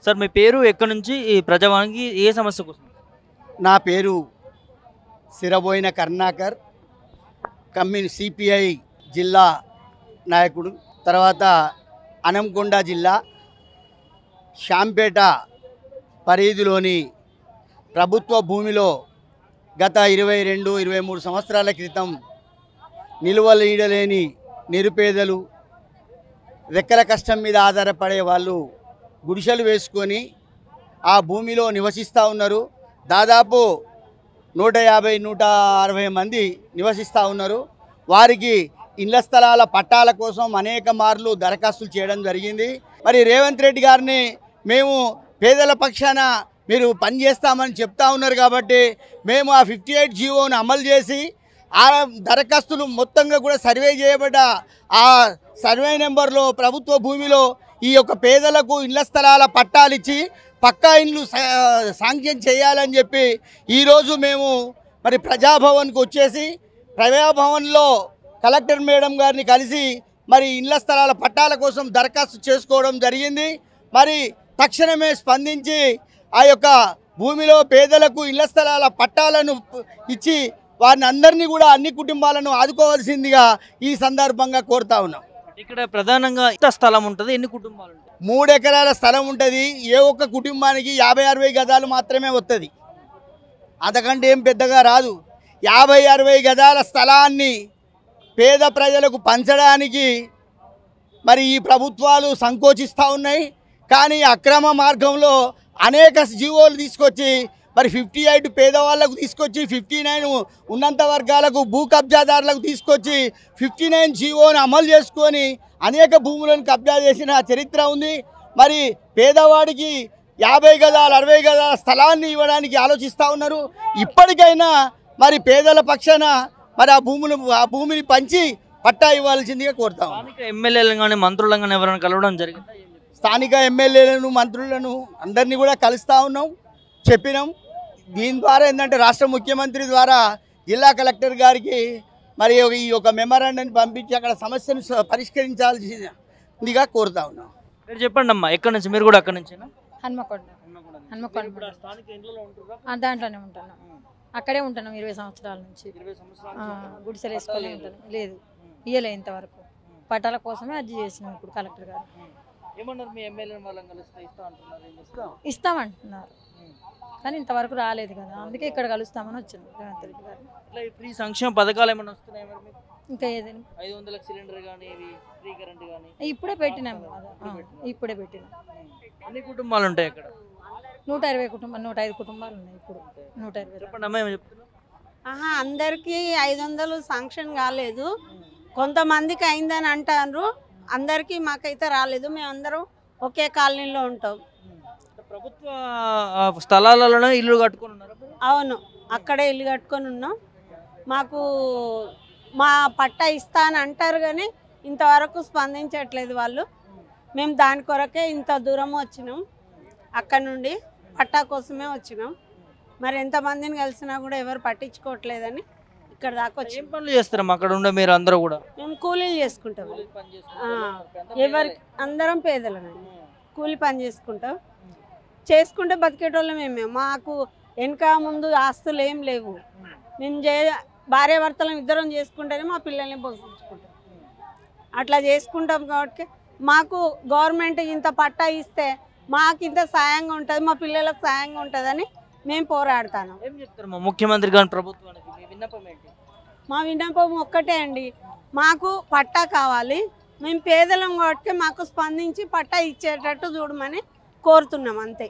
Sir మీ పేరు ఎక్కడి నుంచి ఈ ప్రజావానికి ఏ సమస్య కోసం? నా పేరు సిరబోయిన కరుణాకర్, సిపిఐ జిల్లా నాయకుడు. తర్వాత అనంకొండ జిల్లా శాంపేట పరిధిలోని ప్రభుత్వ భూమిలో గత 22-23 సంవత్సరాల క్రితం నిలువలీడలేని నిరుపేదలు, రెక్కల కష్టం మీద ఆధారపడే వాళ్ళు గుడిసెలు వేసుకొని ఆ భూమిలో నివసిస్తూ ఉన్నారు. దాదాపు 150-160 మంది నివసిస్తూ ఉన్నారు. వారికి ఇళ్ల స్థలాల పట్టాల కోసం అనేక మార్లు దరఖాస్తులు చేయడం జరిగింది. మరి రేవంత్ రెడ్డి గారిని మేము పేదల పక్షాన మీరు పనిచేస్తామని చెప్తా ఉన్నారు కాబట్టి మేము ఆ 58 జీవోను అమలు చేసి ఆ దరఖాస్తులు మొత్తంగా కూడా సర్వే చేయబడ్డ ఆ సర్వే నెంబర్లో ప్రభుత్వ భూమిలో ఈ యొక్క పేదలకు ఇళ్ల స్థలాల పట్టాలు ఇచ్చి పక్కా ఇండ్లు శాంక్షన్ చేయాలని చెప్పి ఈరోజు మేము మరి ప్రజాభవన్కి వచ్చేసి ప్రజాభవన్లో కలెక్టర్ మేడం గారిని కలిసి మరి ఇళ్ల స్థలాల పట్టాల కోసం దరఖాస్తు చేసుకోవడం జరిగింది. మరి తక్షణమే స్పందించి ఆ యొక్క భూమిలో పేదలకు ఇళ్ల స్థలాల పట్టాలను ఇచ్చి వారిని అందరినీ కూడా అన్ని కుటుంబాలను ఆదుకోవాల్సిందిగా ఈ సందర్భంగా కోరుతా ఉన్నాం. ఇక్కడ ప్రధానంగా ఎంత స్థలం ఉంటుంది, ఎన్ని కుటుంబాలు ఉంటాయి? 3 ఎకరాల స్థలం ఉంటుంది. ఏ ఒక్క కుటుంబానికి 50-60 గజాలు మాత్రమే వస్తుంది, అంతకంటే ఏం పెద్దగా రాదు. 50-60 గజాల స్థలాన్ని పేద ప్రజలకు పంచడానికి మరి ఈ ప్రభుత్వాలు సంకోచిస్తూ ఉన్నాయి. కానీ అక్రమ మార్గంలో అనేక జీవోలు తీసుకొచ్చి మరి 58 పేదవాళ్లకు తీసుకొచ్చి 59 ఉన్నంత వర్గాలకు భూ కబ్జాదారులకు తీసుకొచ్చి 59 జీవోని అమలు చేసుకొని అనేక భూములను కబ్జా చేసిన చరిత్ర ఉంది. మరి పేదవాడికి 50 గజాలు 60 గజాల స్థలాన్ని ఇవ్వడానికి ఆలోచిస్తూ ఉన్నారు. ఇప్పటికైనా మరి పేదల పక్షాన మరి ఆ భూమిని పంచి పట్టా ఇవ్వాల్సిందిగా కోరుతాం. స్థానిక ఎమ్మెల్యేలను కానీ మంత్రులను కానీ ఎవరైనా కలవడం జరిగిందా? స్థానిక ఎమ్మెల్యేలను మంత్రులను అందరినీ కూడా కలుస్తూ ఉన్నాం, చెప్పినాం. దీని ద్వారా ఏంటంటే రాష్ట్ర ముఖ్యమంత్రి ద్వారా జిల్లా కలెక్టర్ గారికి మరి ఈ యొక్క మెమరాండాన్ని పంపించి అక్కడ సమస్యను పరిష్కరించాల్సిందిగా కోరుతా ఉన్నాం. మీరు చెప్పండి అమ్మా, ఎక్కడి నుంచి? మీరు కూడా అక్కడి నుంచేనా? హన్మకొండ. దాంట్లోనే ఉంటున్నాం, అక్కడే ఉంటున్నాం 20 సంవత్సరాల నుంచి. గుడిసెలు వేసుకొని ఉంటాను. లేదు, ఇయ్యలే ఇంతవరకు. పట్టాల కోసమే అర్జీ చేసినాం. ఇప్పుడు కలెక్టర్ గారు ఏమన్నారు? మీ ఎమ్మెల్యే వాళ్ళని కలిస్తే ఇస్తామంటున్నారు, కానీ ఇంతవరకు రాలేదు కదా, అందుకే ఇక్కడ కలుస్తామని వచ్చింది రేవంత్ రెడ్డి గారు. ఫ్రీ సంక్షేమ పథకాలు ఏమైనా వస్తున్నాయి మరి మీకు? ఇంకా ఏదైనా 500 సిలిండర్ కానీ ఫ్రీ కరెంట్ కానీ ఇప్పుడే పెట్టినాం కదా, ఇప్పుడే పెట్టినాం. ఎన్ని కుటుంబాలు ఉంటాయి అక్కడ? 120 కుటుంబాలు, 105 కుటుంబాలు ఉన్నాయి ఇప్పుడు. 120. చెప్పండి అమ్మా, ఏమో చెప్తున్నా. అందరికీ 500 శాంక్షన్ కాలేదు, కొంతమందికి అయిందని అంటారు. అందరికీ మాకైతే రాలేదు. మేమందరం ఒకే కాలనీలో ఉంటాం. ప్రభుత్వ స్థలాలలోనే ఇల్లు కట్టుకొని ఉన్నారు? అవును, అక్కడే ఇల్లు కట్టుకొని ఉన్నాం. మాకు మా పట్టా ఇస్తా అని అంటారు కానీ ఇంతవరకు స్పందించట్లేదు వాళ్ళు. మేము దాని కొరకే ఇంత దూరం వచ్చినాం, అక్కడ నుండి పట్టా కోసమే వచ్చినాం. మరి ఎంతమందిని కలిసినా కూడా ఎవరు పట్టించుకోవట్లేదని ఇక్కడ దాకా వచ్చి. ఏం పనులు చేస్తారమ్మా అక్కడ ఉండే మీరు అందరూ కూడా? మేము కూలీలు చేసుకుంటాం. ఎవరికి అందరం పేదలనండి, కూలి పని చేసుకుంటాం. చేసుకుంటే బతికేటోళ్ళం మేము. మాకు వెనక ముందు ఆస్తులు ఏం లేవు. మేము భార్యాభర్తలం ఇద్దరం చేసుకుంటేనే మా పిల్లల్ని పోషించుకుంటాం. అట్లా చేసుకుంటాం కాబట్టి మాకు గవర్నమెంట్ ఇంత పట్టా ఇస్తే మాకు ఇంత సాయంగా ఉంటుంది, మా పిల్లలకు సాయంగా ఉంటుందని మేము పోరాడుతాను. ఏం చెప్తారు ముఖ్యమంత్రి గారి ప్రభుత్వానికి? మీ విన్నపం ఏంటి? మా విన్నపం ఒక్కటే అండి, మాకు పట్టా కావాలి. మేము పేదలం కాబట్టి మాకు స్పందించి పట్టా ఇచ్చేటట్టు చూడమని కోరుతున్నాం, అంతే.